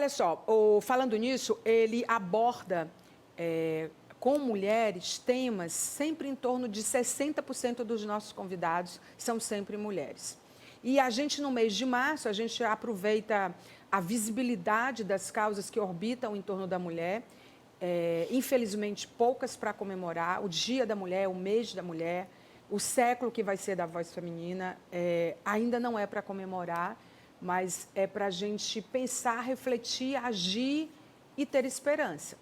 Olha só, falando nisso, ele aborda com mulheres temas sempre em torno de 60% dos nossos convidados são sempre mulheres. E a gente, no mês de março, a gente aproveita a visibilidade das causas que orbitam em torno da mulher. Infelizmente, poucas para comemorar. O Dia da Mulher, o mês da mulher, o século que vai ser da voz feminina, ainda não é para comemorar, mas é para a gente pensar, refletir, agir e ter esperança.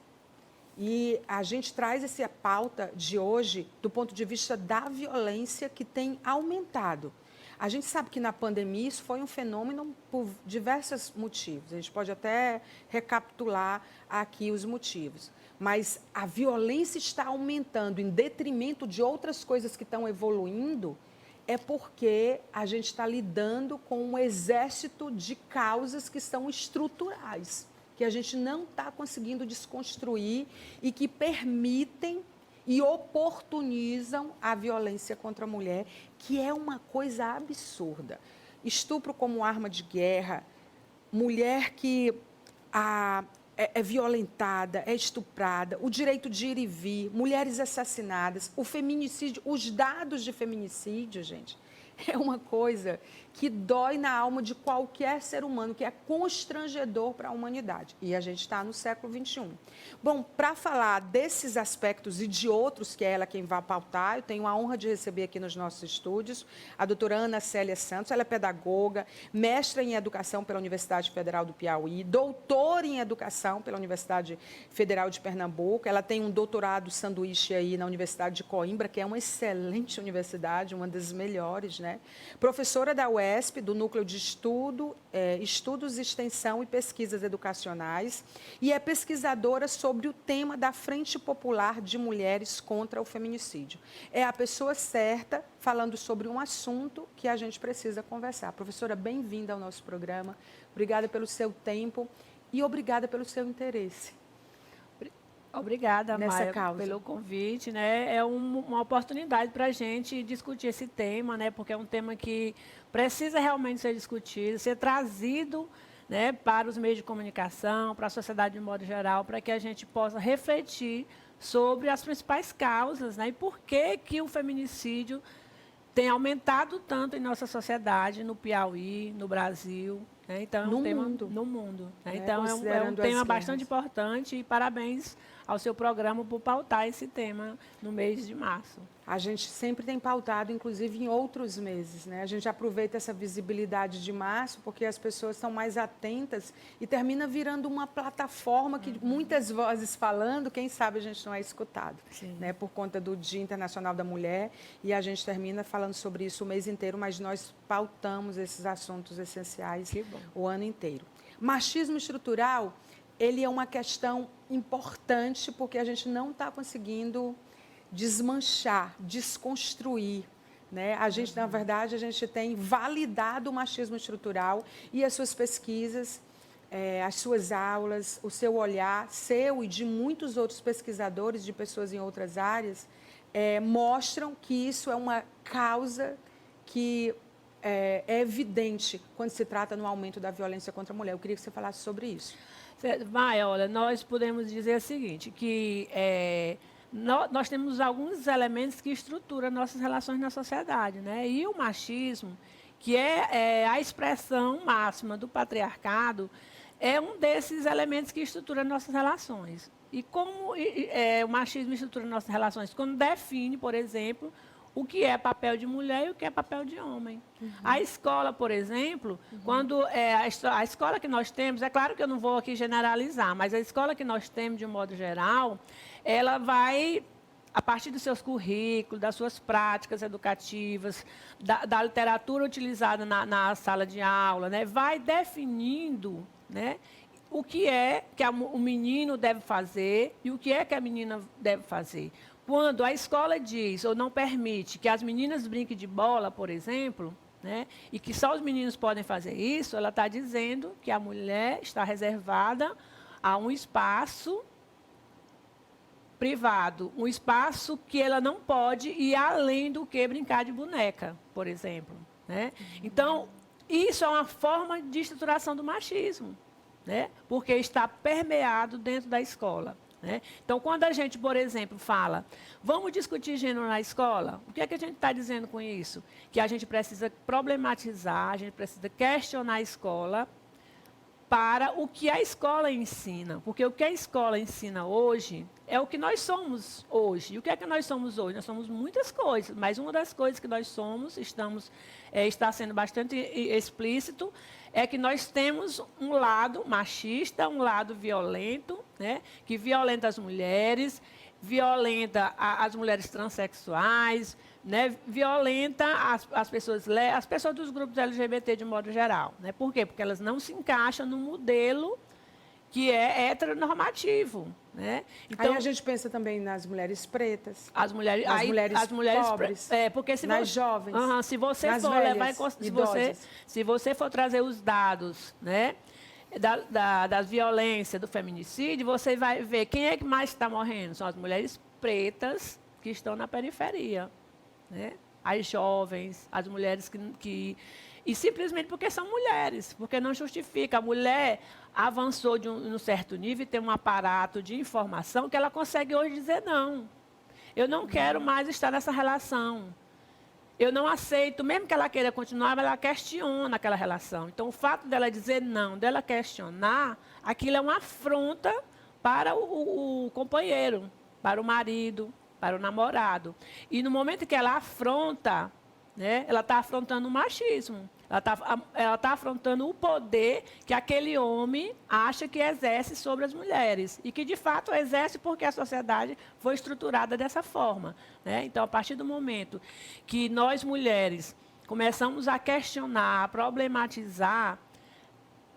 E a gente traz essa pauta de hoje do ponto de vista da violência que tem aumentado. A gente sabe que na pandemia isso foi um fenômeno por diversos motivos. A gente pode até recapitular aqui os motivos. Mas a violência está aumentando em detrimento de outras coisas que estão evoluindo, é porque a gente está lidando com um exército de causas que são estruturais, que a gente não está conseguindo desconstruir e que permitem e oportunizam a violência contra a mulher, que é uma coisa absurda. Estupro como arma de guerra, mulher que é violentada, é estuprada, o direito de ir e vir, mulheres assassinadas, o feminicídio, os dados de feminicídio, gente, é uma coisa que dói na alma de qualquer ser humano, que é constrangedor para a humanidade. E a gente está no século XXI. Bom, para falar desses aspectos e de outros, que é ela quem vai pautar, eu tenho a honra de receber aqui nos nossos estúdios a doutora Ana Célia Santos. Ela é pedagoga, mestra em educação pela Universidade Federal do Piauí, doutora em educação pela Universidade Federal de Pernambuco. Ela tem um doutorado sanduíche aí na Universidade de Coimbra, que é uma excelente universidade, uma das melhores, né? Professora da UESP, do Núcleo de Estudos, Extensão e Pesquisas Educacionais, e é pesquisadora sobre o tema da Frente Popular de Mulheres contra o Feminicídio. É a pessoa certa falando sobre um assunto que a gente precisa conversar. Professora, bem-vinda ao nosso programa. Obrigada pelo seu tempo e obrigada pelo seu interesse. Obrigada, Maia, pelo convite, né? É uma oportunidade para a gente discutir esse tema, né? Porque é um tema que precisa realmente ser discutido, ser trazido, né, para os meios de comunicação, para a sociedade de modo geral, para que a gente possa refletir sobre as principais causas, né? E por que o feminicídio tem aumentado tanto em nossa sociedade, no Piauí, no Brasil, né? Então, é um tema no mundo. Né? Então, é um tema bastante importante e parabéns ao seu programa por pautar esse tema no mês de março. A gente sempre tem pautado, inclusive, em outros meses, né? A gente aproveita essa visibilidade de março, porque as pessoas estão mais atentas e termina virando uma plataforma que muitas vozes falando, quem sabe a gente não é escutado, né? Por conta do Dia Internacional da Mulher, e a gente termina falando sobre isso o mês inteiro, mas nós pautamos esses assuntos essenciais o ano inteiro. Machismo estrutural, ele é uma questão importante, porque a gente não está conseguindo desmanchar, desconstruir, né? A gente, na verdade, a gente tem validado o machismo estrutural e as suas pesquisas, as suas aulas, o seu olhar, seu e de muitos outros pesquisadores, de pessoas em outras áreas, mostram que isso é uma causa que é evidente quando se trata no aumento da violência contra a mulher. Eu queria que você falasse sobre isso. Maia, olha, nós podemos dizer o seguinte, que nós temos alguns elementos que estruturam nossas relações na sociedade, né? E o machismo, que é a expressão máxima do patriarcado, é um desses elementos que estrutura nossas relações. E como o machismo estrutura nossas relações? Quando define, por exemplo, o que é papel de mulher e o que é papel de homem. A escola, por exemplo, quando a escola que nós temos, é claro que eu não vou aqui generalizar, mas a escola que nós temos, de um modo geral, ela vai, a partir dos seus currículos, das suas práticas educativas, da literatura utilizada na sala de aula, né, vai definindo, né, o que o menino deve fazer e o que é que a menina deve fazer. Quando a escola diz ou não permite que as meninas brinquem de bola, por exemplo, né, e que só os meninos podem fazer isso, ela está dizendo que a mulher está reservada a um espaço privado, um espaço que ela não pode ir além do que brincar de boneca, por exemplo. Né? Então, isso é uma forma de estruturação do machismo. né? Porque está permeado dentro da escola. Né? Então, quando a gente, por exemplo, fala, vamos discutir gênero na escola, o que é que a gente está dizendo com isso? Que a gente precisa problematizar, a gente precisa questionar a escola para o que a escola ensina. Porque o que a escola ensina hoje é o que nós somos hoje. E o que é que nós somos hoje? Nós somos muitas coisas, mas uma das coisas que nós somos, está sendo bastante explícito, é que nós temos um lado machista, um lado violento, né, que violenta as mulheres, violenta as mulheres transexuais, né, violenta as pessoas dos grupos LGBT de modo geral. Né? Por quê? Porque elas não se encaixam no modelo que é heteronormativo. Né? Então, aí a gente pensa também nas mulheres pretas, as mulheres pobres, porque nas jovens, se você nas for velhas, levar se você for trazer os dados, né, das violências, do feminicídio, você vai ver quem é que mais está morrendo. São as mulheres pretas que estão na periferia. Né? As jovens, as mulheres e simplesmente porque são mulheres, porque não justifica. A mulher avançou de um certo nível e tem um aparato de informação que ela consegue hoje dizer não. Eu não quero mais estar nessa relação. Eu não aceito, mesmo que ela queira continuar, ela questiona aquela relação. Então, o fato dela dizer não, dela questionar, aquilo é uma afronta para o companheiro, para o marido, para o namorado. E no momento que ela afronta, né, ela está afrontando o machismo. Ela tá afrontando o poder que aquele homem acha que exerce sobre as mulheres. E que, de fato, exerce porque a sociedade foi estruturada dessa forma. Né? Então, a partir do momento que nós, mulheres, começamos a questionar, a problematizar,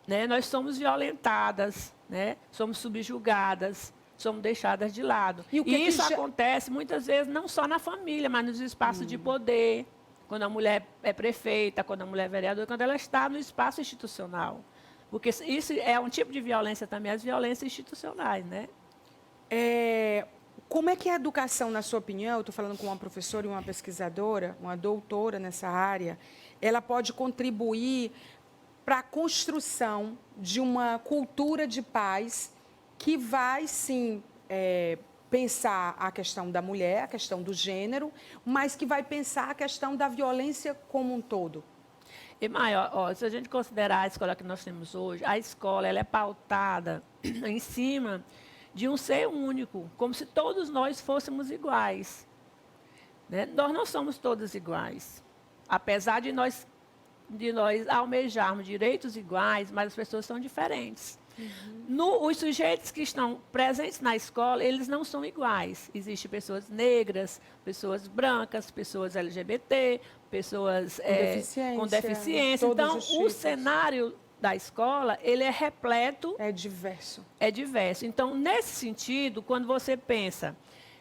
né, nós somos violentadas, né, somos subjugadas, somos deixadas de lado. E isso acontece, muitas vezes, não só na família, mas nos espaços de poder. Quando a mulher é prefeita, quando a mulher é vereadora, quando ela está no espaço institucional. Porque isso é um tipo de violência também, as violências institucionais, né? Como é que a educação, na sua opinião, eu estou falando com uma professora e uma pesquisadora, uma doutora nessa área, ela pode contribuir para a construção de uma cultura de paz que vai, sim, pensar a questão da mulher, a questão do gênero, mas que vai pensar a questão da violência como um todo. E maior, se a gente considerar a escola que nós temos hoje, a escola ela é pautada em cima de um ser único, como se todos nós fôssemos iguais. Né? Nós não somos todos iguais. Apesar de nós almejarmos direitos iguais, mas as pessoas são diferentes. Os sujeitos que estão presentes na escola, eles não são iguais. Existem pessoas negras, pessoas brancas, pessoas LGBT, pessoas com deficiência. Então, o cenário da escola, ele é repleto... É diverso. É diverso. Então, nesse sentido, quando você pensa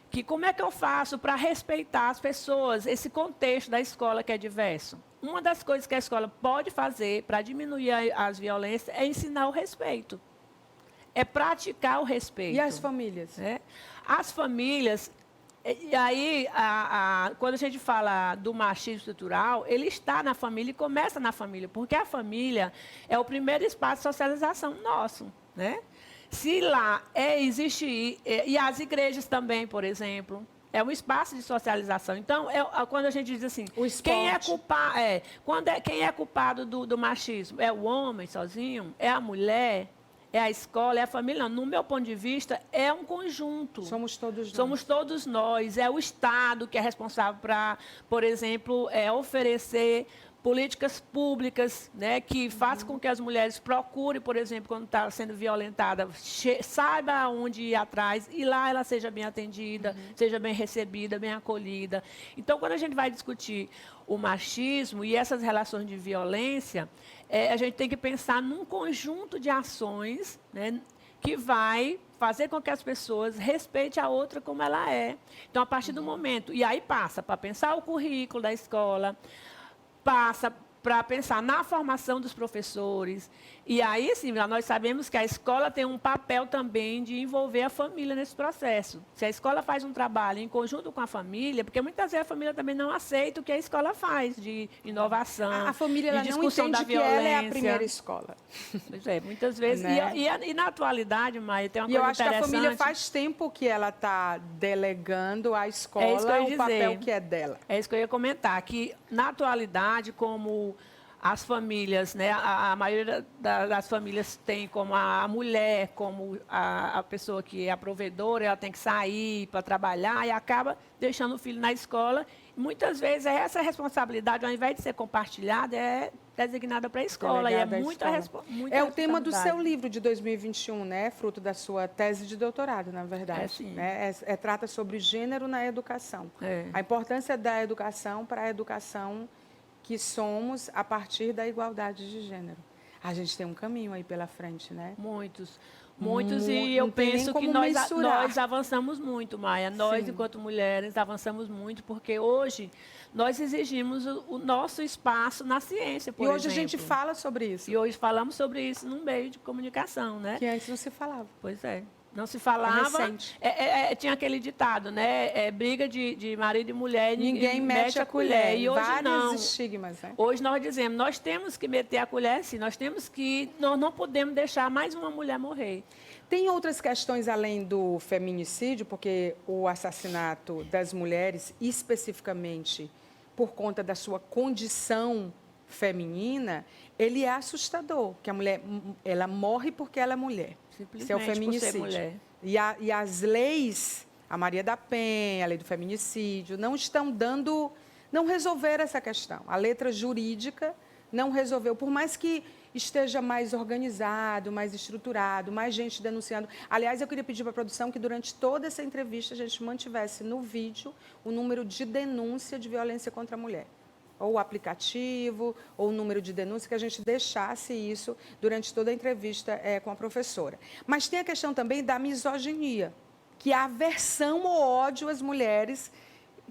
que como é que eu faço para respeitar as pessoas, esse contexto da escola que é diverso? Uma das coisas que a escola pode fazer para diminuir as violências é ensinar o respeito. É praticar o respeito. E as famílias? As famílias, e aí, quando a gente fala do machismo estrutural, ele está na família e começa na família, porque a família é o primeiro espaço de socialização nosso. Né? Se lá existe, e as igrejas também, por exemplo, é um espaço de socialização. Então, quando a gente diz assim, quem é culpado do machismo? É o homem sozinho? É a mulher? É a escola? É a família? Não. No meu ponto de vista, é um conjunto. Somos todos nós. Somos todos nós. É o Estado que é responsável para, por exemplo, oferecer políticas públicas, né, que façam com que as mulheres procurem, por exemplo, quando está sendo violentada, saiba onde ir atrás e lá ela seja bem atendida, seja bem recebida, bem acolhida. Então, quando a gente vai discutir o machismo e essas relações de violência, a gente tem que pensar num conjunto de ações, né, que vai fazer com que as pessoas respeitem a outra como ela é. Então, a partir do momento... E aí passa para pensar o currículo da escola, passa para pensar na formação dos professores. E aí, sim, nós sabemos que a escola tem um papel também de envolver a família nesse processo. Se a escola faz um trabalho em conjunto com a família, porque muitas vezes a família também não aceita o que a escola faz de inovação, A família de ela não discussão entende da que ela é a violência. primeira escola. Pois é, muitas vezes. Né? E na atualidade, Maia, tem uma E coisa eu acho que a interessante. família faz tempo que ela está delegando à escola o papel que é dela. É isso que eu ia comentar, que na atualidade, como as famílias, né, a maioria das famílias tem como a mulher, como a pessoa que é a provedora, ela tem que sair para trabalhar e acaba deixando o filho na escola. Muitas vezes essa responsabilidade, ao invés de ser compartilhada, é designada para a escola. Delegada E à é muita, escola. muita É o tema do seu responsabilidade. livro de 2021, né? Fruto da sua tese de doutorado, na verdade. É, sim. Né? Trata sobre gênero na educação. É. A importância da educação para a educação que somos a partir da igualdade de gênero. A gente tem um caminho aí pela frente, né? Muitos, e Não eu tem nem penso que como mensurar. nós avançamos muito, Maia. Nós, Sim. enquanto mulheres, avançamos muito, porque hoje nós exigimos o nosso espaço na ciência, por E hoje exemplo. a gente fala sobre isso, E hoje falamos sobre isso num meio de comunicação, né? que antes não se falava. Pois é. Não se falava. recente. Tinha aquele ditado, né? Briga de marido e mulher, Ninguém mete a colher. E hoje Vários não. estigmas, né? Hoje nós dizemos, nós temos que meter a colher, sim. Nós não podemos deixar mais uma mulher morrer. Tem outras questões além do feminicídio, porque o assassinato das mulheres, especificamente por conta da sua condição feminina, ele é assustador, que a mulher ela morre porque ela é mulher. Isso é o Simplesmente por ser feminicídio. mulher. E as leis, a Maria da Penha, a lei do feminicídio, não resolveram essa questão. A letra jurídica não resolveu, por mais que esteja mais organizado, mais estruturado, mais gente denunciando. Aliás, eu queria pedir para a produção que durante toda essa entrevista a gente mantivesse no vídeo o número de denúncia de violência contra a mulher. Ou o aplicativo, ou o número de denúncia, que a gente deixasse isso durante toda a entrevista com a professora. Mas tem a questão também da misoginia, que é a aversão ao ódio às mulheres,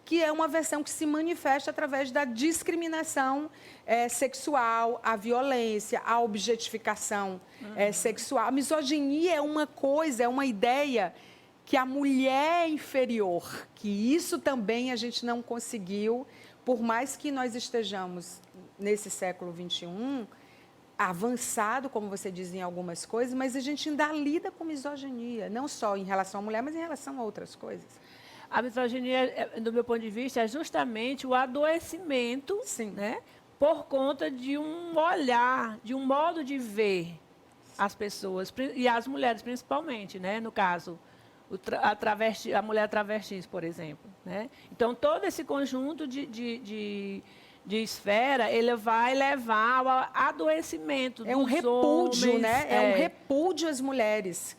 que é uma aversão que se manifesta através da discriminação sexual, a violência, a objetificação sexual. A misoginia é uma coisa, é uma ideia que a mulher é inferior, que isso também a gente não conseguiu, por mais que nós estejamos nesse século XXI, avançado, como você diz, em algumas coisas, mas a gente ainda lida com misoginia, não só em relação à mulher, mas em relação a outras coisas. A misoginia, do meu ponto de vista, é justamente o adoecimento, Sim. né, por conta de um olhar, de um modo de ver as pessoas, e as mulheres principalmente, né, no caso, a mulher travestis, por exemplo. Né? Então, todo esse conjunto de esfera, ele vai levar ao adoecimento É um dos repúdio, homens, né? É um repúdio às mulheres.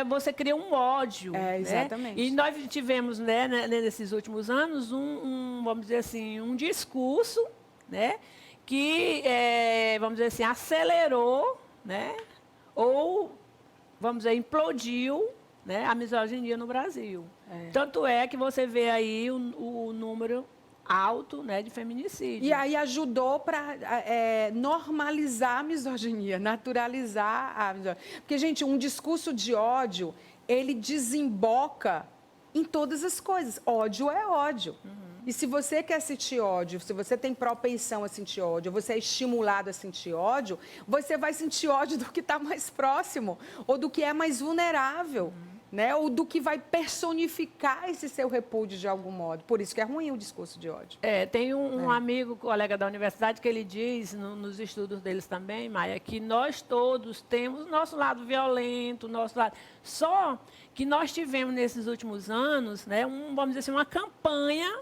Você cria um ódio. Exatamente. Né? E nós tivemos, né, nesses últimos anos, vamos dizer assim, um discurso, né, que, vamos dizer assim, acelerou, né, ou, vamos dizer, implodiu, né, a misoginia no Brasil. Tanto é que você vê aí o número alto, né, de feminicídio. E aí ajudou para normalizar a misoginia, naturalizar a misoginia. Porque, gente, um discurso de ódio, ele desemboca em todas as coisas. Ódio é ódio. E se você quer sentir ódio, se você tem propensão a sentir ódio, você é estimulado a sentir ódio, você vai sentir ódio do que está mais próximo, ou do que é mais vulnerável. Né? Ou do que vai personificar esse seu repúdio de algum modo. Por isso que é ruim o discurso de ódio. Tem um amigo, colega da universidade, que ele diz, nos estudos deles também, Maia, que nós todos temos o nosso lado violento, o nosso lado... Só que nós tivemos, nesses últimos anos, né, vamos dizer assim, uma campanha,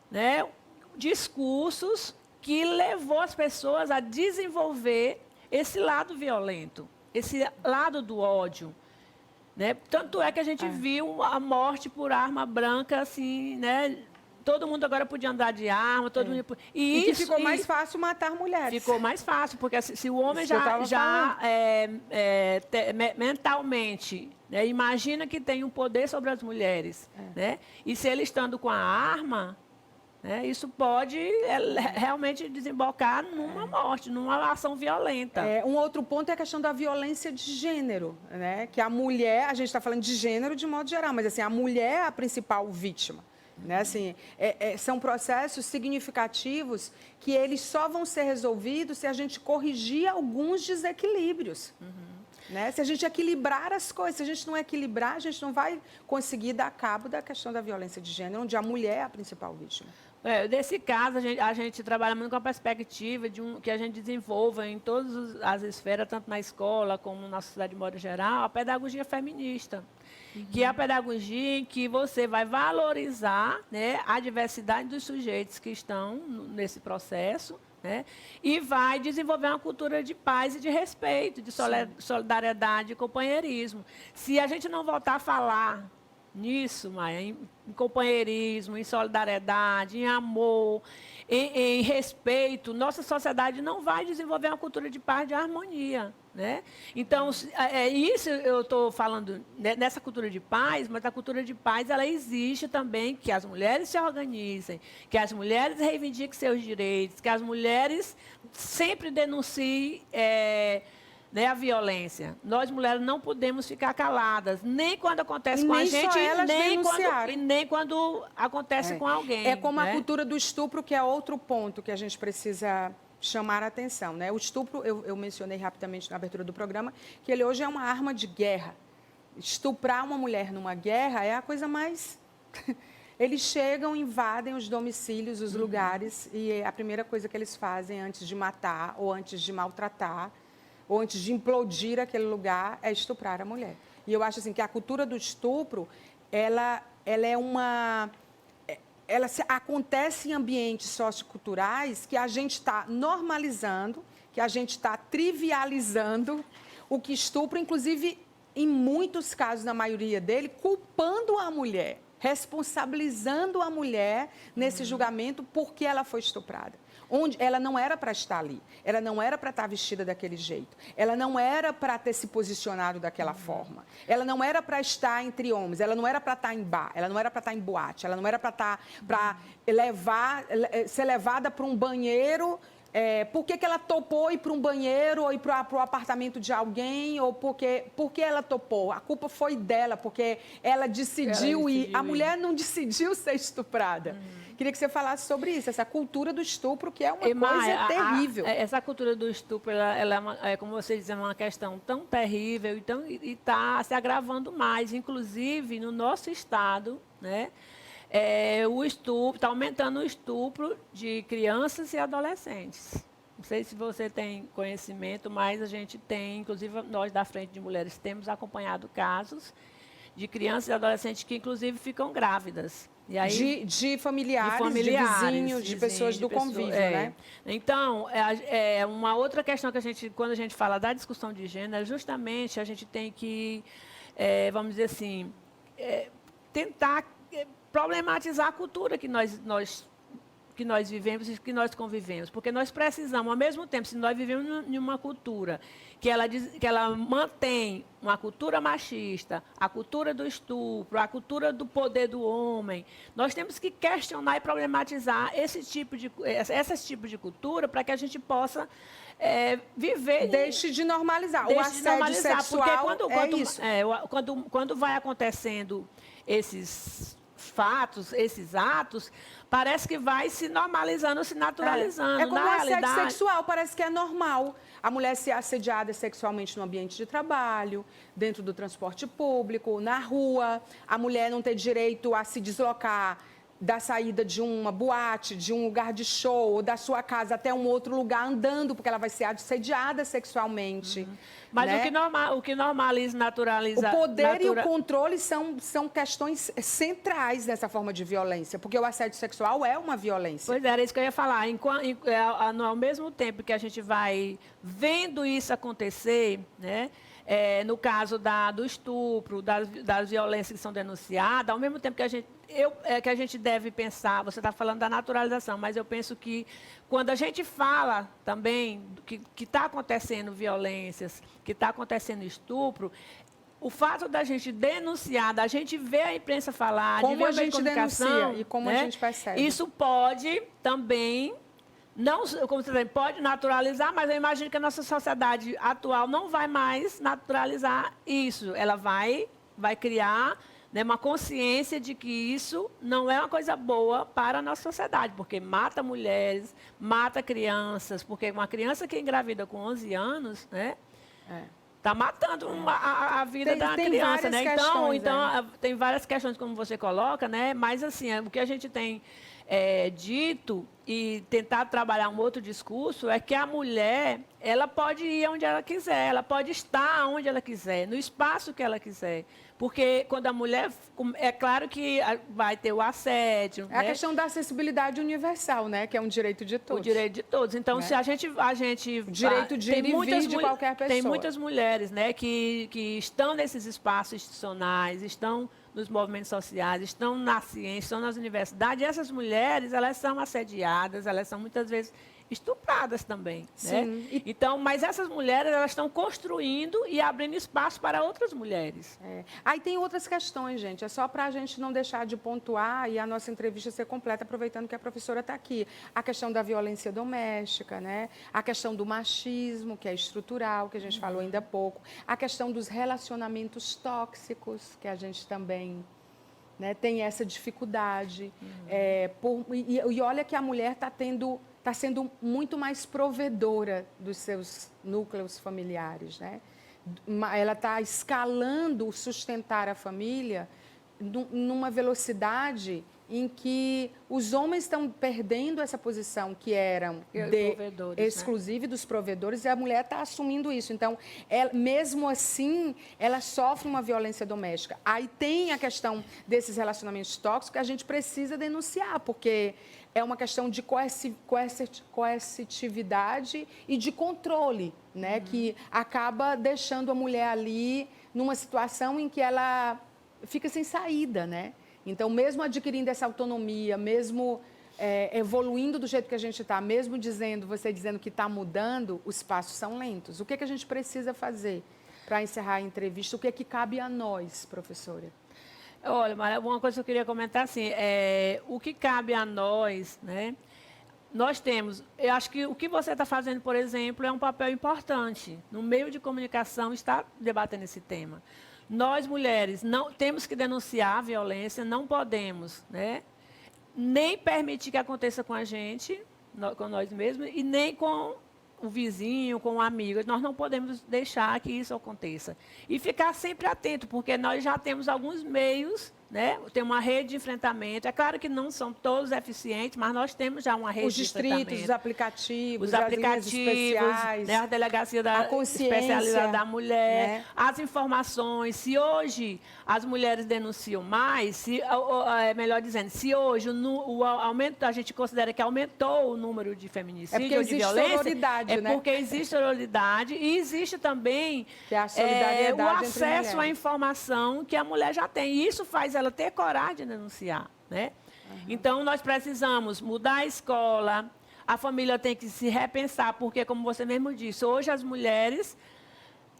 né, discursos que levou as pessoas a desenvolver esse lado violento, esse lado do ódio. Né? Tanto é que a gente viu a morte por arma branca, assim, né? Todo mundo agora podia andar de arma, todo mundo... E que ficou mais fácil matar mulheres. Ficou mais fácil, porque se o homem mentalmente, né, imagina que tem um poder sobre as mulheres, né? E se ele estando com a arma, né? Isso pode realmente desembocar numa morte, numa ação violenta. Um outro ponto é a questão da violência de gênero, né? Que a mulher, a gente está falando de gênero de modo geral, mas assim, a mulher é a principal vítima. Né? Assim, são processos significativos que eles só vão ser resolvidos se a gente corrigir alguns desequilíbrios. Né? Se a gente equilibrar as coisas, se a gente não equilibrar, a gente não vai conseguir dar cabo da questão da violência de gênero, onde a mulher é a principal vítima. Nesse caso, a gente trabalha muito com a perspectiva que a gente desenvolva em todas as esferas, tanto na escola como na sociedade de modo geral, a pedagogia feminista. Que é a pedagogia em que você vai valorizar, né, a diversidade dos sujeitos que estão nesse processo, né, e vai desenvolver uma cultura de paz e de respeito, de solidariedade e companheirismo. Se a gente não voltar a falar nisso, Maia, em companheirismo, em solidariedade, em amor, em respeito, nossa sociedade não vai desenvolver uma cultura de paz e de harmonia. Né? Então, isso eu estou falando nessa cultura de paz, mas a cultura de paz ela existe também, que as mulheres se organizem, que as mulheres reivindiquem seus direitos, que as mulheres sempre denunciem né, a violência. Nós, mulheres, não podemos ficar caladas, nem quando acontece com a gente, nem quando acontece com alguém. É como né? a cultura do estupro, que é outro ponto que a gente precisa chamar a atenção. Né? O estupro, eu mencionei rapidamente na abertura do programa, que ele hoje é uma arma de guerra. Estuprar uma mulher numa guerra é a coisa mais... Eles chegam, invadem os domicílios, os lugares, e a primeira coisa que eles fazem antes de matar, ou antes de maltratar, ou antes de implodir aquele lugar, é estuprar a mulher. E eu acho assim, que a cultura do estupro, ela é uma... acontece em ambientes socioculturais que a gente está normalizando, que a gente está trivializando o que estupro, inclusive, em muitos casos, na maioria dele, culpando a mulher, responsabilizando a mulher nesse julgamento porque ela foi estuprada. Onde ela não era para estar ali, ela não era para estar vestida daquele jeito, ela não era para ter se posicionado daquela forma, ela não era para estar entre homens, ela não era para estar em bar, ela não era para estar em boate, ela não era para ser levada para um banheiro. Por que ela topou ir para um banheiro ou ir para o apartamento de alguém? Ou porque ela topou? A culpa foi dela, porque ela decidiu ir. A mulher não decidiu ser estuprada. Queria que você falasse sobre isso, essa cultura do estupro, que é uma coisa terrível. Essa cultura do estupro, ela é, como você diz, é uma questão tão terrível e está se agravando mais. Inclusive, no nosso estado, né? O estupro, está aumentando o estupro de crianças e adolescentes. Não sei se você tem conhecimento, mas a gente tem, inclusive nós da Frente de Mulheres temos acompanhado casos de crianças e adolescentes que, inclusive, ficam grávidas. E aí, de familiares, de vizinhos, de pessoas do convívio, né? Então, uma outra questão que quando a gente fala da discussão de gênero, justamente a gente tem que, vamos dizer assim, tentar problematizar a cultura que nós vivemos e que nós convivemos. Porque nós precisamos, ao mesmo tempo, se nós vivemos em uma cultura que ela mantém uma cultura machista, a cultura do estupro, a cultura do poder do homem, nós temos que questionar e problematizar esse tipo de cultura para que a gente possa viver... Deixe de normalizar. O assédio sexual quando vai acontecendo esses fatos, esses atos, parece que vai se normalizando, se naturalizando. É como o assédio sexual, parece que é normal. A mulher ser assediada sexualmente no ambiente de trabalho, dentro do transporte público, na rua. A mulher não ter direito a se deslocar da saída de uma boate, de um lugar de show, ou da sua casa até um outro lugar andando, porque ela vai ser assediada sexualmente. Mas né? o que normaliza, naturaliza... O poder e o controle são questões centrais nessa forma de violência, porque o assédio sexual é uma violência. Pois era isso que eu ia falar. Ao mesmo tempo que a gente vai vendo isso acontecer, né? No caso do estupro, das violências que são denunciadas, ao mesmo tempo que a gente deve pensar, você está falando da naturalização, mas eu penso que quando a gente fala também que está acontecendo violências, que está acontecendo estupro, o fato da gente denunciar, da gente ver a imprensa falar, de Como ver a o meio de gente comunicação, denuncia e como a né, gente percebe. isso pode também, não, como você diz, pode naturalizar, mas eu imagino que a nossa sociedade atual não vai mais naturalizar isso. Ela vai criar, né, uma consciência de que isso não é uma coisa boa para a nossa sociedade, porque mata mulheres, mata crianças, porque uma criança que engravida com 11 anos, né, está matando a vida da criança, né? Então, tem várias questões, como você coloca, né? Mas, assim, o que a gente tem dito e tentar trabalhar um outro discurso é que a mulher, ela pode ir onde ela quiser, ela pode estar onde ela quiser, no espaço que ela quiser. Porque quando a mulher, é claro que vai ter o assédio. É a questão da acessibilidade universal, né? Que é um direito de todos. O direito de todos. Então, se a gente o direito de ir e vir de qualquer pessoa. Tem muitas mulheres, né, que estão nesses espaços institucionais, estão nos movimentos sociais, estão na ciência, estão nas universidades. E essas mulheres, elas são assediadas, elas são muitas vezes estupradas também. Sim. Né? Então, mas essas mulheres, elas estão construindo e abrindo espaço para outras mulheres. Aí tem outras questões, gente. É só para a gente não deixar de pontuar e a nossa entrevista ser completa, aproveitando que a professora está aqui. A questão da violência doméstica, né? A questão do machismo, que é estrutural, que a gente falou ainda há pouco. A questão dos relacionamentos tóxicos, que a gente também, né, tem essa dificuldade. E olha que a mulher está sendo muito mais provedora dos seus núcleos familiares, né? Ela está escalando sustentar a família numa velocidade em que os homens estão perdendo essa posição que eram exclusiva, né, dos provedores, e a mulher está assumindo isso. Então, mesmo assim, ela sofre uma violência doméstica. Aí tem a questão desses relacionamentos tóxicos que a gente precisa denunciar, porque é uma questão de coercitividade e de controle, né, que acaba deixando a mulher ali numa situação em que ela fica sem saída, né? Então, mesmo adquirindo essa autonomia, mesmo evoluindo do jeito que a gente está, mesmo você dizendo que está mudando, os passos são lentos. O que a gente precisa fazer para encerrar a entrevista? O que cabe a nós, professora? Olha, Maria, uma coisa que eu queria comentar, assim, o que cabe a nós, né? Nós temos, eu acho que o que você está fazendo, por exemplo, é um papel importante. No meio de comunicação, está debatendo esse tema. Nós, mulheres, não temos que denunciar a violência, não podemos, né, nem permitir que aconteça com a gente, com nós mesmos, e nem com o vizinho, com o amigo. Nós não podemos deixar que isso aconteça. E ficar sempre atento, porque nós já temos alguns meios, né? Tem uma rede de enfrentamento. É claro que não são todos eficientes, mas nós temos já uma rede de enfrentamento. Os distritos, os aplicativos, as especiais, né? A delegacia especializada da mulher, né? As informações. Se hoje as mulheres denunciam mais, melhor dizendo, se hoje o aumento, a gente considera que aumentou o número de feminicídio ou de violência, sororidade, né? Porque existe sororidade e existe também que é a solidariedade o acesso à informação que a mulher já tem. E isso faz ela ter coragem de denunciar, né? Então, nós precisamos mudar a escola, a família tem que se repensar, porque, como você mesmo disse, hoje as mulheres,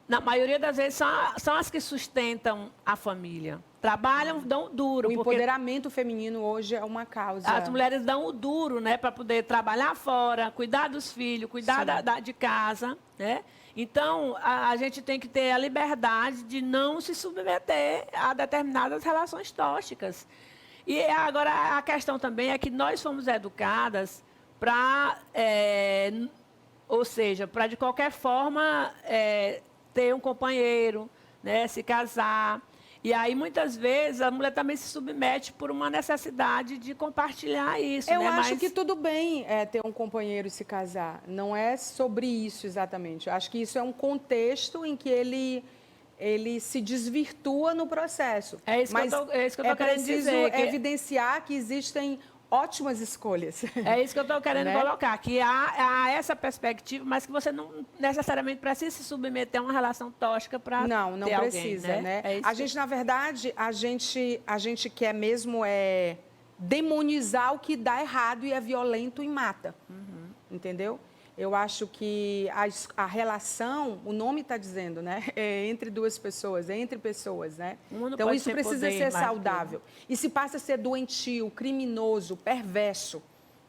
na maioria das vezes, são as que sustentam a família. Trabalham, dão duro. O empoderamento feminino hoje é uma causa. As mulheres dão o duro, né, para poder trabalhar fora, cuidar dos filhos, cuidar de casa, né? Então, a gente tem que ter a liberdade de não se submeter a determinadas relações tóxicas. E agora, a questão também é que nós fomos educadas para, ou seja, para de qualquer forma ter um companheiro, né, se casar. E aí, muitas vezes, a mulher também se submete por uma necessidade de compartilhar isso. Eu acho que tudo bem ter um companheiro e se casar. Não é sobre isso exatamente. Eu acho que isso é um contexto em que ele se desvirtua no processo. É isso que eu estou querendo dizer. É evidenciar que existem ótimas escolhas. É isso que eu estou querendo colocar, que há essa perspectiva, mas que você não necessariamente precisa se submeter a uma relação tóxica para não ter precisa, alguém, né? A gente, na verdade, a gente quer mesmo demonizar o que dá errado e é violento e mata. Entendeu? Eu acho que a relação, o nome está dizendo, né? É entre duas pessoas, é entre pessoas, né? Então, isso precisa ser saudável. E se passa a ser doentio, criminoso, perverso,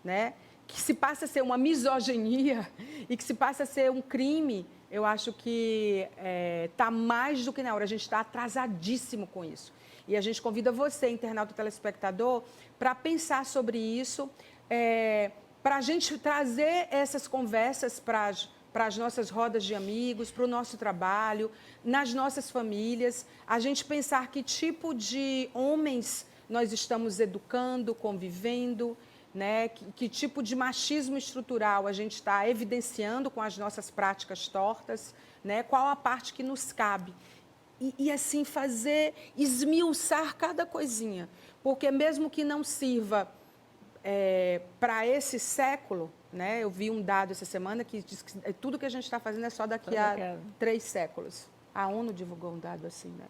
né? Que se passa a ser uma misoginia e que se passa a ser um crime, eu acho que está mais do que na hora. A gente está atrasadíssimo com isso. E a gente convida você, internauta telespectador, para pensar sobre isso, para a gente trazer essas conversas para as nossas rodas de amigos, para o nosso trabalho, nas nossas famílias, a gente pensar que tipo de homens nós estamos educando, convivendo, né? Que tipo de machismo estrutural a gente está evidenciando com as nossas práticas tortas, né? Qual a parte que nos cabe. E assim esmiuçar cada coisinha, porque mesmo que não sirva para esse século, né? Eu vi um dado essa semana que diz que tudo que a gente está fazendo é só daqui a 3 séculos. A ONU divulgou um dado assim, né?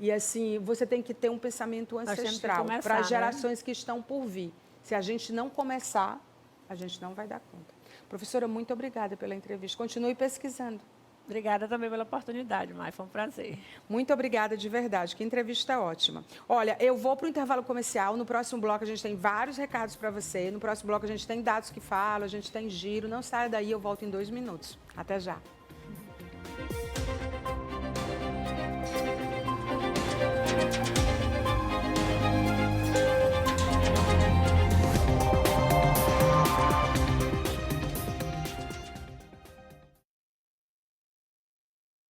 E assim, você tem que ter um pensamento ancestral para as gerações, né, que estão por vir. Se a gente não começar, a gente não vai dar conta. Professora, muito obrigada pela entrevista. Continue pesquisando. Obrigada também pela oportunidade, Mai, foi um prazer. Muito obrigada de verdade, que entrevista ótima. Olha, eu vou para o intervalo comercial, no próximo bloco a gente tem vários recados para você, no próximo bloco a gente tem dados que falam, a gente tem giro, não saia daí, eu volto em 2 minutos. Até já.